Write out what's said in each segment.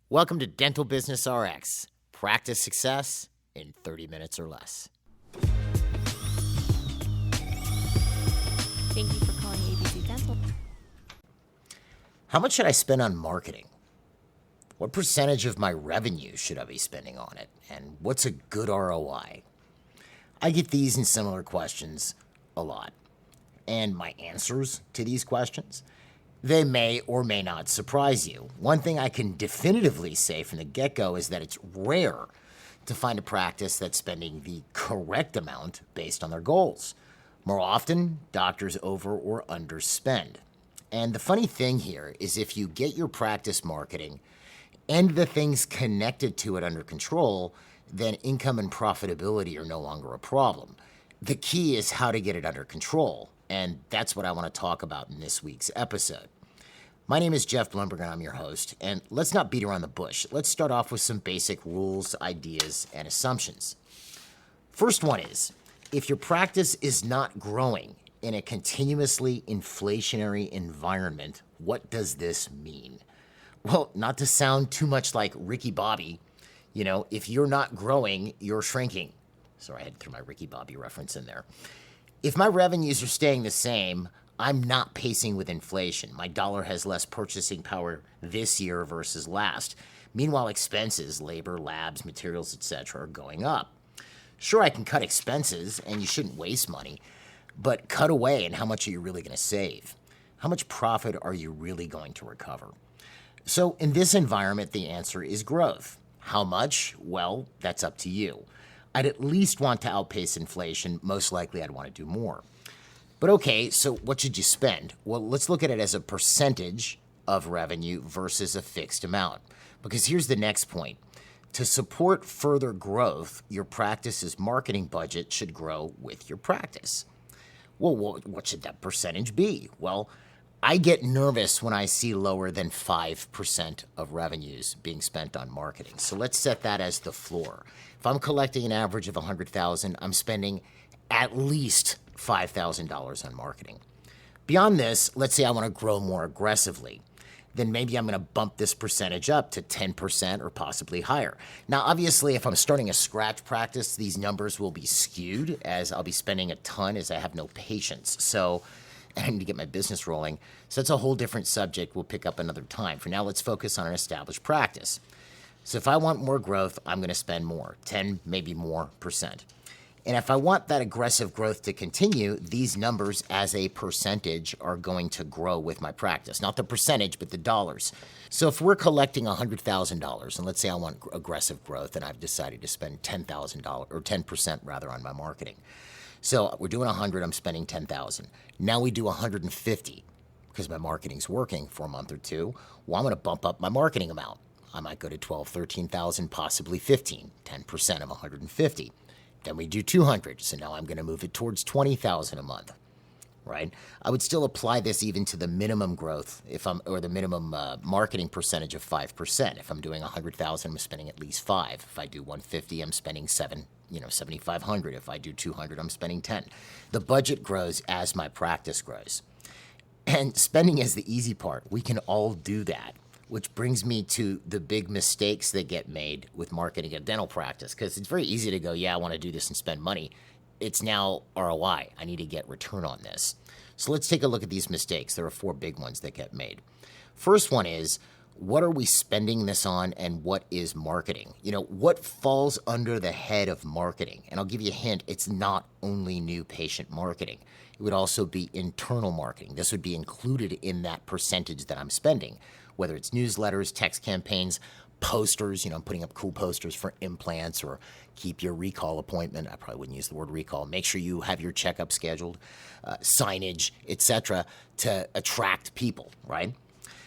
Welcome to Dental Business RX. Practice success in 30 minutes or less. Thank you for calling ABC Dental. How much should I spend on marketing? What percentage of my revenue should I be spending on it? And what's a good ROI? I get these and similar questions a lot. And my answers to these questions, they may or may not surprise you. One thing I can definitively say from the get-go is that it's rare to find a practice that's spending the correct amount based on their goals. More often, doctors over or underspend. And the funny thing here is if you get your practice marketing and the things connected to it under control, then income and profitability are no longer a problem. The key is how to get it under control, and that's what I want to talk about in this week's episode. My name is Jeff Blumberg, and I'm your host, and let's not beat around the bush. Let's start off with some basic rules, ideas, and assumptions. First one is, if your practice is not growing in a continuously inflationary environment, what does this mean? Well, not to sound too much like Ricky Bobby, if you're not growing, you're shrinking. Sorry, I had to throw my Ricky Bobby reference in there. If my revenues are staying the same, I'm not pacing with inflation. My dollar has less purchasing power this year versus last. Meanwhile, expenses, labor, labs, materials, etc., are going up. Sure, I can cut expenses, and you shouldn't waste money, but cut away, and how much are you really going to save? How much profit are you really going to recover? So in this environment, the answer is growth. How much? Well, that's up to you. I'd at least want to outpace inflation. Most likely, I'd want to do more. But okay, so what should you spend? Well, let's look at it as a percentage of revenue versus a fixed amount. Because here's the next point. To support further growth, your practice's marketing budget should grow with your practice. Well, what should that percentage be? Well, I get nervous when I see lower than 5% of revenues being spent on marketing. So let's set that as the floor. If I'm collecting an average of $100,000, I'm spending at least $5,000 on marketing. Beyond this, let's say I want to grow more aggressively. Then maybe I'm going to bump this percentage up to 10% or possibly higher. Now, obviously, if I'm starting a scratch practice, these numbers will be skewed as I'll be spending a ton as I have no patience. So I need to get my business rolling. So that's a whole different subject we'll pick up another time. For now, let's focus on an established practice. So if I want more growth, I'm going to spend more, 10, maybe more percent. And if I want that aggressive growth to continue, these numbers as a percentage are going to grow with my practice. Not the percentage, but the dollars. So if we're collecting $100,000, and let's say I want aggressive growth and I've decided to spend $10,000 or 10% rather on my marketing. So we're doing 100, I'm spending 10,000. Now we do 150 because my marketing's working for a month or two. Well, I'm going to bump up my marketing amount. I might go to 12, 13,000, possibly 15, 10% of 150. Then we do 200, so now I'm going to move it towards 20,000 a month, right? I would still apply this even to the minimum growth or the minimum marketing percentage of 5%. If I'm doing 100,000, I'm spending at least 5. If I do 150, I'm spending 7,500. If I do 200, I'm spending 10. The budget grows as my practice grows. And spending is the easy part. We can all do that. Which brings me to the big mistakes that get made with marketing a dental practice. Because it's very easy to go, yeah, I want to do this and spend money. It's now ROI. I need to get return on this. So let's take a look at these mistakes. There are 4 big ones that get made. First one is, what are we spending this on and what is marketing? What falls under the head of marketing? And I'll give you a hint, it's not only new patient marketing. It would also be internal marketing. This would be included in that percentage that I'm spending. Whether it's newsletters, text campaigns, posters, I'm putting up cool posters for implants or keep your recall appointment. I probably wouldn't use the word recall. Make sure you have your checkup scheduled, signage, etc., to attract people, right?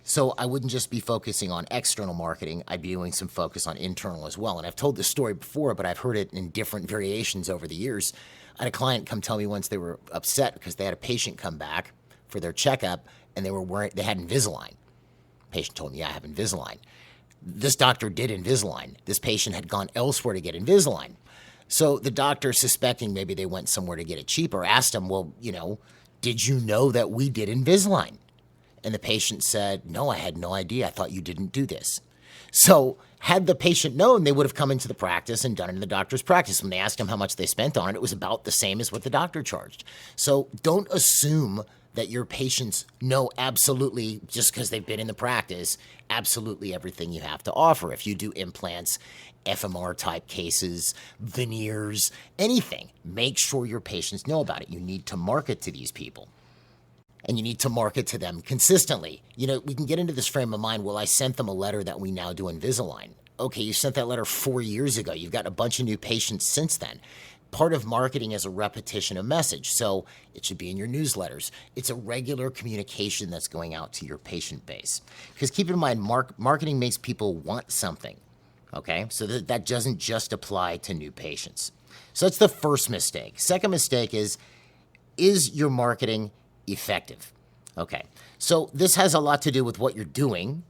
So I wouldn't just be focusing on external marketing. I'd be doing some focus on internal as well. And I've told this story before, but I've heard it in different variations over the years. I had a client come tell me once they were upset because they had a patient come back for their checkup and they had Invisalign. Patient told me, yeah, I have Invisalign. This doctor did Invisalign. This patient had gone elsewhere to get Invisalign. So the doctor, suspecting maybe they went somewhere to get it cheaper, asked him, well, did you know that we did Invisalign? And the patient said, no, I had no idea. I thought you didn't do this. So had the patient known, they would have come into the practice and done it in the doctor's practice. When they asked him how much they spent on it, it was about the same as what the doctor charged. So don't assume that your patients know absolutely, just because they've been in the practice, absolutely everything you have to offer. If you do implants, FMR type cases, veneers, anything, make sure your patients know about it. You need to market to these people. And you need to market to them consistently. You know, we can get into this frame of mind. Well, I sent them a letter that we now do Invisalign. Okay, you sent that letter 4 years ago. You've got a bunch of new patients since then. Part of marketing is a repetition of message, so it should be in your newsletters. It's a regular communication that's going out to your patient base. Because keep in mind, marketing makes people want something, okay? So that doesn't just apply to new patients. So that's the first mistake. Second mistake is your marketing effective? Okay, so this has a lot to do with what you're doing,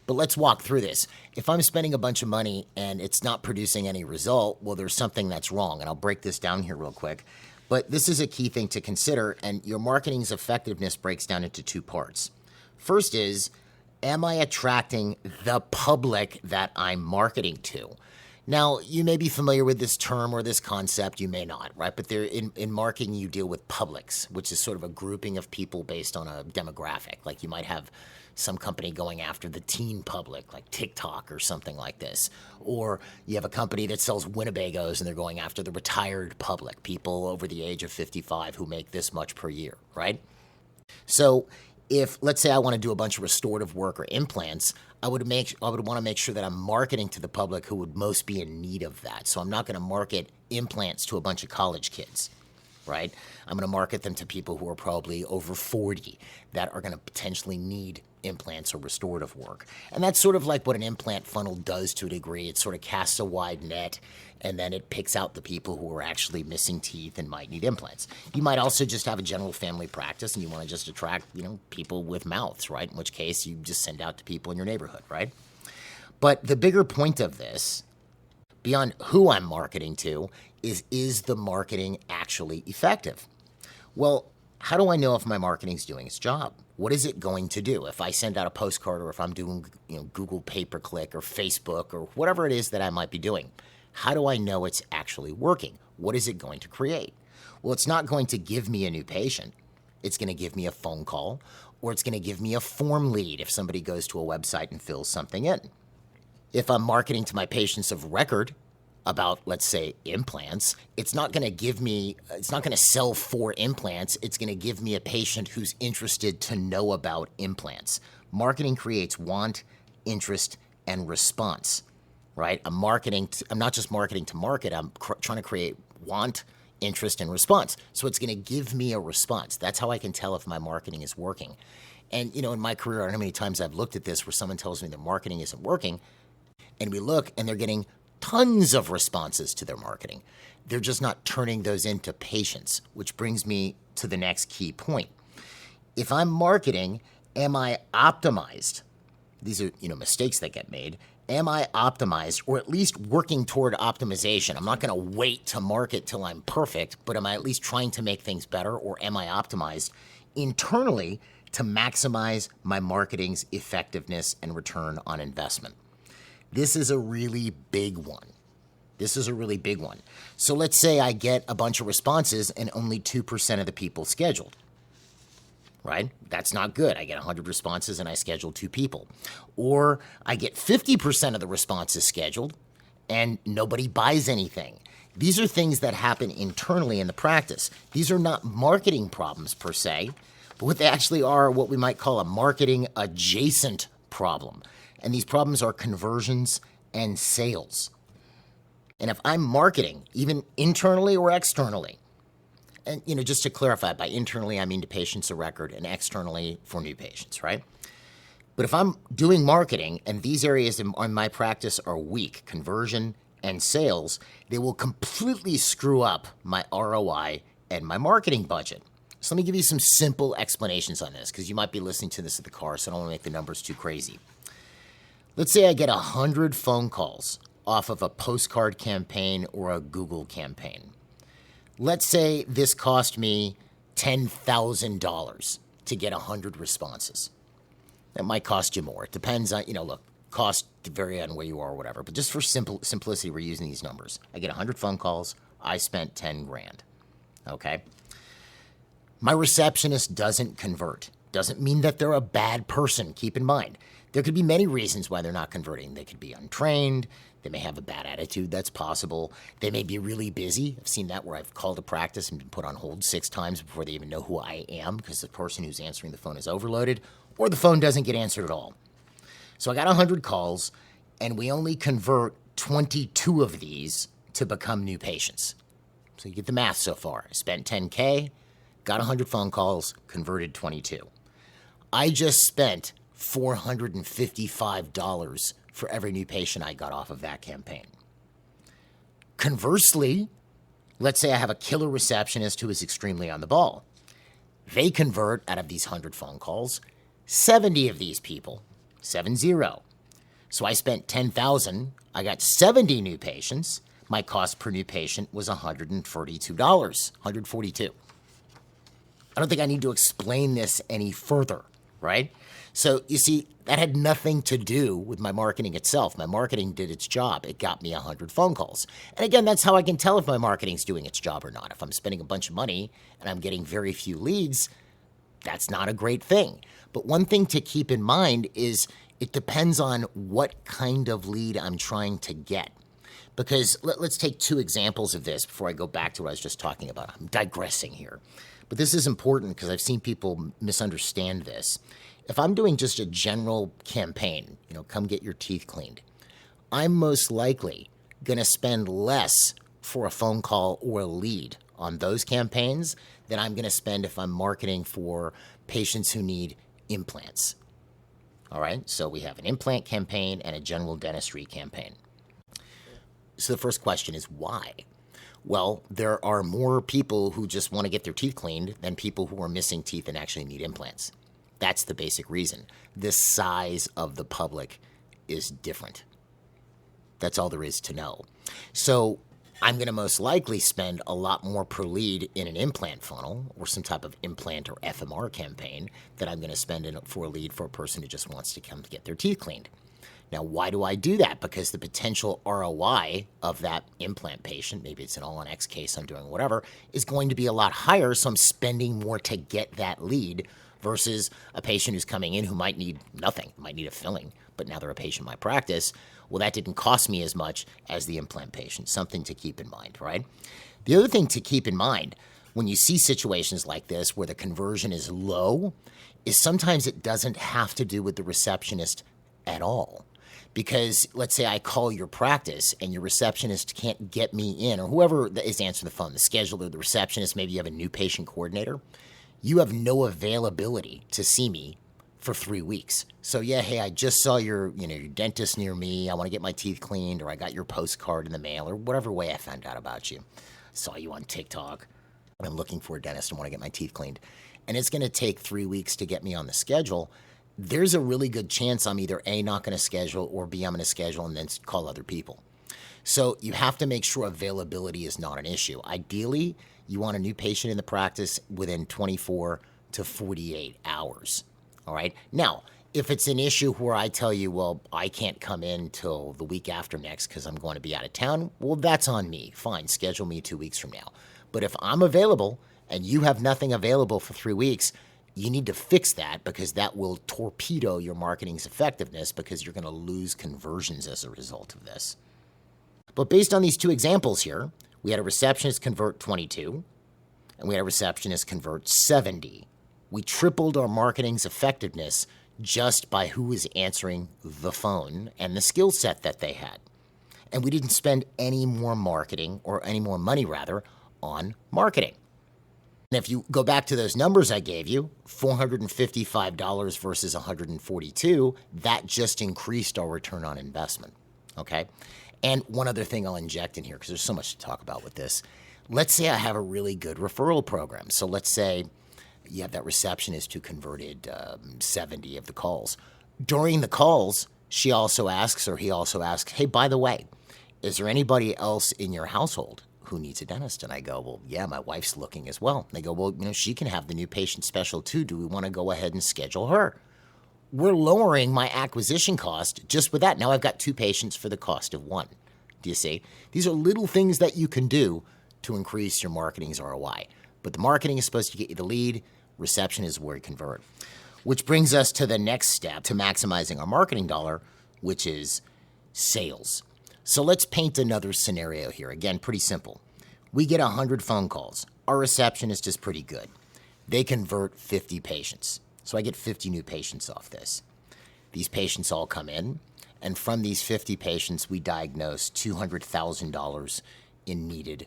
but let's walk through this. If I'm spending a bunch of money and it's not producing any result, well, there's something that's wrong, and I'll break this down here real quick. But this is a key thing to consider, and your marketing's effectiveness breaks down into two parts. First is, am I attracting the public that I'm marketing to? Now, you may be familiar with this term or this concept, you may not, right? But in marketing, you deal with publics, which is sort of a grouping of people based on a demographic. Like you might have some company going after the teen public, like TikTok or something like this. Or you have a company that sells Winnebagos and they're going after the retired public, people over the age of 55 who make this much per year, right? So if, let's say I want to do a bunch of restorative work or implants, I would want to make sure that I'm marketing to the public who would most be in need of that. So I'm not going to market implants to a bunch of college kids, right? I'm going to market them to people who are probably over 40 that are going to potentially need implants or restorative work. And that's sort of like what an implant funnel does to a degree. It sort of casts a wide net, and then it picks out the people who are actually missing teeth and might need implants. You might also just have a general family practice and you want to just attract, people with mouths, right? In which case you just send out to people in your neighborhood, right? But the bigger point of this, beyond who I'm marketing to, is the marketing actually effective? Well, how do I know if my marketing's doing its job? What is it going to do? If I send out a postcard or if I'm doing Google pay-per-click or Facebook or whatever it is that I might be doing, how do I know it's actually working? What is it going to create? Well, it's not going to give me a new patient. It's going to give me a phone call, or it's going to give me a form lead if somebody goes to a website and fills something in. If I'm marketing to my patients of record about, let's say, implants, it's not going to sell 4 implants. It's going to give me a patient who's interested to know about implants. Marketing creates want, interest, and response, right? I'm not just marketing to market. I'm trying to create want, interest, and response. So it's going to give me a response. That's how I can tell if my marketing is working. And, in my career, I don't know how many times I've looked at this where someone tells me their marketing isn't working, and we look and they're getting tons of responses to their marketing. They're just not turning those into patients, which brings me to the next key point. If I'm marketing, am I optimized? These are, mistakes that get made. Am I optimized, or at least working toward optimization? I'm not going to wait to market till I'm perfect, but am I at least trying to make things better, or am I optimized internally to maximize my marketing's effectiveness and return on investment? This is a really big one. So let's say I get a bunch of responses and only 2% of the people scheduled, right? That's not good. I get 100 responses and I schedule 2 people. Or I get 50% of the responses scheduled and nobody buys anything. These are things that happen internally in the practice. These are not marketing problems per se, but what they actually are what we might call a marketing adjacent problem. And these problems are conversions and sales. And if I'm marketing, even internally or externally, and just to clarify, by internally I mean to patients of record and externally for new patients, right? But if I'm doing marketing and these areas in my practice are weak, conversion and sales, they will completely screw up my ROI and my marketing budget. So let me give you some simple explanations on this, because you might be listening to this in the car, so I don't want to make the numbers too crazy. Let's say I get 100 phone calls off of a postcard campaign or a Google campaign. Let's say this cost me $10,000 to get 100 responses. That might cost you more. It depends on, cost vary on where you are or whatever. But just for simplicity, we're using these numbers. I get 100 phone calls. I spent 10 grand. Okay. My receptionist doesn't convert. Doesn't mean that they're a bad person. Keep in mind, there could be many reasons why they're not converting. They could be untrained. They may have a bad attitude. That's possible. They may be really busy. I've seen that where I've called a practice and been put on hold 6 times before they even know who I am because the person who's answering the phone is overloaded or the phone doesn't get answered at all. So I got 100 calls and we only convert 22 of these to become new patients. So you get the math so far. I spent 10K, got 100 phone calls, converted 22. I just spent $455 for every new patient I got off of that campaign. Conversely, let's say I have a killer receptionist who is extremely on the ball. They convert out of these 100 phone calls, 70 of these people, 70. So I spent $10,000. I got 70 new patients. My cost per new patient was $142, $142. I don't think I need to explain this any further, right? So you see, that had nothing to do with my marketing itself. My marketing did its job. It got me 100 phone calls. And again, that's how I can tell if my marketing's doing its job or not. If I'm spending a bunch of money and I'm getting very few leads, that's not a great thing. But one thing to keep in mind is it depends on what kind of lead I'm trying to get. Because let's take 2 examples of this before I go back to what I was just talking about. I'm digressing here. But this is important because I've seen people misunderstand this. If I'm doing just a general campaign, come get your teeth cleaned, I'm most likely going to spend less for a phone call or a lead on those campaigns than I'm going to spend if I'm marketing for patients who need implants. All right, so we have an implant campaign and a general dentistry campaign. So the first question is why? Well, there are more people who just want to get their teeth cleaned than people who are missing teeth and actually need implants. That's the basic reason. The size of the public is different. That's all there is to know. So I'm going to most likely spend a lot more per lead in an implant funnel or some type of implant or FMR campaign than I'm going to spend for a lead for a person who just wants to come to get their teeth cleaned. Now, why do I do that? Because the potential ROI of that implant patient, maybe it's an all-on-X case, I'm doing whatever, is going to be a lot higher, so I'm spending more to get that lead versus a patient who's coming in who might need nothing, might need a filling, but now they're a patient in my practice. Well, that didn't cost me as much as the implant patient. Something to keep in mind, right? The other thing to keep in mind when you see situations like this where the conversion is low is sometimes it doesn't have to do with the receptionist at all. Because let's say I call your practice and your receptionist can't get me in, or whoever is answering the phone, the scheduler, the receptionist, maybe you have a new patient coordinator, you have no availability to see me for 3 weeks. So yeah, hey, I just saw your dentist near me. I want to get my teeth cleaned, or I got your postcard in the mail, or whatever way I found out about you. I saw you on TikTok. I'm looking for a dentist and want to get my teeth cleaned. And it's going to take 3 weeks to get me on the schedule. There's a really good chance I'm either A, not going to schedule, or B, I'm going to schedule and then call other people. So you have to make sure availability is not an issue. Ideally, you want a new patient in the practice within 24 to 48 hours. All right. Now, if it's an issue where I tell you, well, I can't come in till the week after next because I'm going to be out of town, well, that's on me. Fine, schedule me 2 weeks from now. But if I'm available and you have nothing available for 3 weeks, you need to fix that because that will torpedo your marketing's effectiveness because you're going to lose conversions as a result of this. But based on these 2 examples here, we had a receptionist convert 22 and we had a receptionist convert 70. We tripled our marketing's effectiveness just by who was answering the phone and the skill set that they had. And we didn't spend any more marketing, or any more money rather, on marketing. And if you go back to those numbers I gave you, $455 versus $142, that just increased our return on investment, okay? And one other thing I'll inject in here, because there's so much to talk about with this. Let's say I have a really good referral program. So let's say you have that receptionist who converted 70 of the calls. During the calls, she also asks, or he also asks, hey, by the way, is there anybody else in your household who needs a dentist? And I go, well, yeah, my wife's looking as well. And they go, well, she can have the new patient special too. Do we want to go ahead and schedule her? we're lowering my acquisition cost just with that. Now I've got 2 patients for the cost of 1. Do you see? These are little things that you can do to increase your marketing's ROI. But the marketing is supposed to get you the lead. Reception is where you convert. Which brings us to the next step to maximizing our marketing dollar, which is sales. So let's paint another scenario here. Again, pretty simple. We get 100 phone calls. Our receptionist is pretty good. They convert 50 patients. So I get 50 new patients off this. These patients all come in, and from these 50 patients, we diagnose $200,000 in needed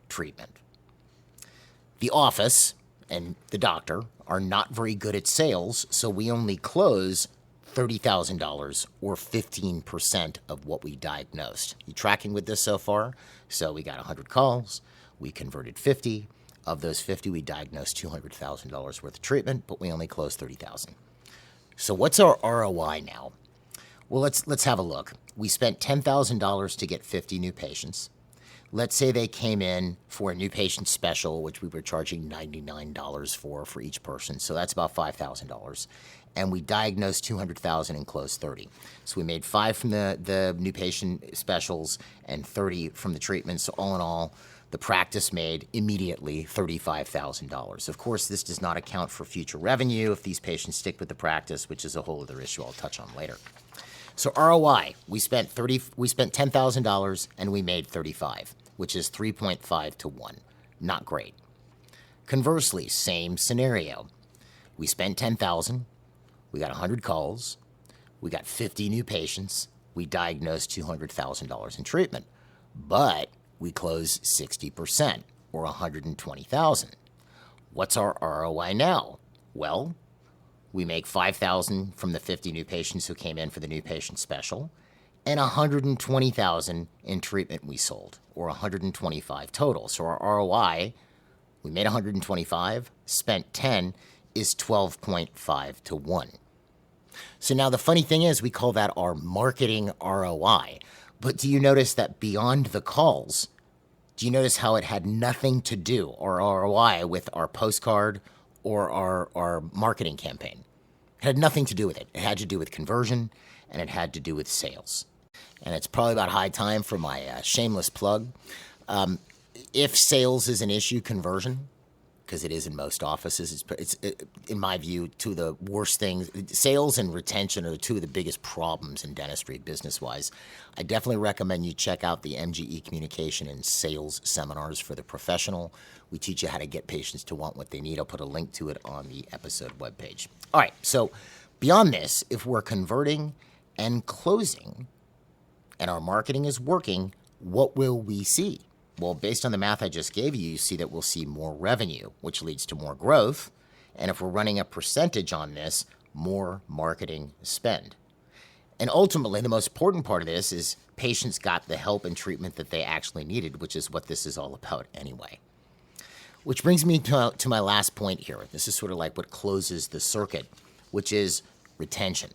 treatment. The office and the doctor are not very good at sales, so we only close $30,000 or 15% of what we diagnosed. You tracking with this so far? So we got 100 calls, we converted 50. Of those 50, we diagnosed $200,000 worth of treatment, but we only closed $30,000. So what's our ROI now? Well, let's have a look. We spent $10,000 to get 50 new patients. Let's say they came in for a new patient special, which we were charging $99 for each person. So that's about $5,000. And we diagnosed $200,000 and closed 30. So we made 5 from the new patient specials and 30 from the treatments. So all in all, the practice made immediately $35,000. Of course, this does not account for future revenue if these patients stick with the practice, which is a whole other issue I'll touch on later. So ROI, we spent $10,000 and we made 35, which is 3.5 to 1. Not great. Conversely, same scenario. We spent $10,000, we got 100 calls, we got 50 new patients, we diagnosed $200,000 in treatment, but we closed 60% or 120,000. What's our ROI now? Well, we make 5,000 from the 50 new patients who came in for the new patient special, and 120,000 in treatment we sold, or 125 total. So our ROI, we made 125, spent 10, is 12.5 to 1. So now the funny thing is we call that our marketing ROI. But do you notice that beyond the calls, do you notice how it had nothing to do, our ROI, with our postcard or our marketing campaign? It had nothing to do with it. It had to do with conversion, and it had to do with sales. And it's probably about high time for my shameless plug. If sales is an issue, conversion, because it is in most offices, it's in my view, two of the worst things. Sales and retention are 2 of the biggest problems in dentistry, business-wise. I definitely recommend you check out the MGE Communication and Sales Seminars for the Professional. We teach you how to get patients to want what they need. I'll put a link to it on the episode webpage. All right, so beyond this, if we're converting and closing and our marketing is working, what will we see? Well, based on the math I just gave you, you see that we'll see more revenue, which leads to more growth. And if we're running a percentage on this, more marketing spend. And ultimately, the most important part of this is patients got the help and treatment that they actually needed, which is what this is all about anyway. Which brings me to my last point here. This is sort of like what closes the circuit, which is retention.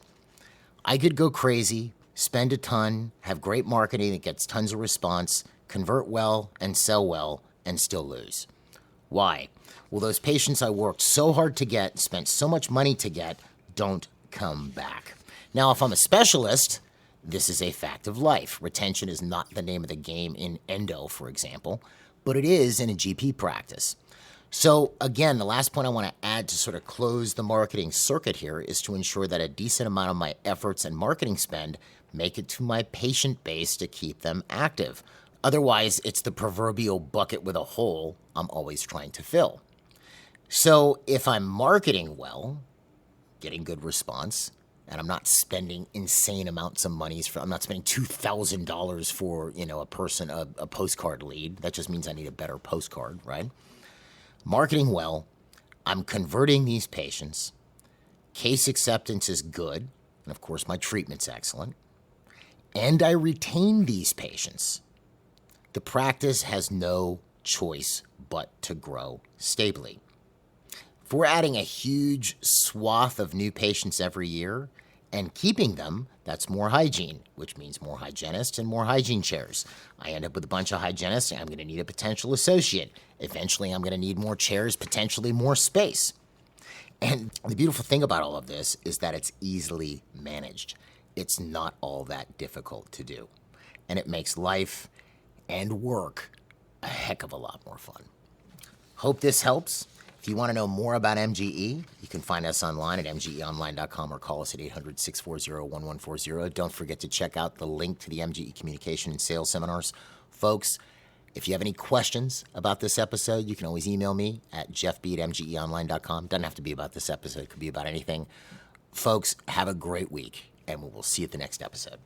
I could go crazy, spend a ton, have great marketing that gets tons of response, convert well and sell well, and still lose. Why? Well, those patients I worked so hard to get, spent so much money to get, don't come back. Now, if I'm a specialist, this is a fact of life. Retention is not the name of the game in endo, for example, but it is in a GP practice. So again, the last point I want to add to sort of close the marketing circuit here is to ensure that a decent amount of my efforts and marketing spend make it to my patient base to keep them active. Otherwise, it's the proverbial bucket with a hole I'm always trying to fill. So if I'm marketing well, getting good response, and I'm not spending insane amounts of money, I'm not spending $2,000 for, a person, a postcard lead. That just means I need a better postcard, right? Marketing well, I'm converting these patients. Case acceptance is good, and of course my treatment's excellent. And I retain these patients. The practice has no choice but to grow stably. If we're adding a huge swath of new patients every year and keeping them, that's more hygiene, which means more hygienists and more hygiene chairs. I end up with a bunch of hygienists, and I'm going to need a potential associate. Eventually, I'm going to need more chairs, potentially more space. And the beautiful thing about all of this is that it's easily managed. It's not all that difficult to do. And it makes life and work a heck of a lot more fun. Hope this helps. If you want to know more about MGE, you can find us online at mgeonline.com or call us at 800-640-1140. Don't forget to check out the link to the MGE Communication and Sales Seminars. Folks, if you have any questions about this episode, you can always email me at jeffb@mgeonline.com. Doesn't have to be about this episode. It could be about anything. Folks, have a great week, and we will see you at the next episode.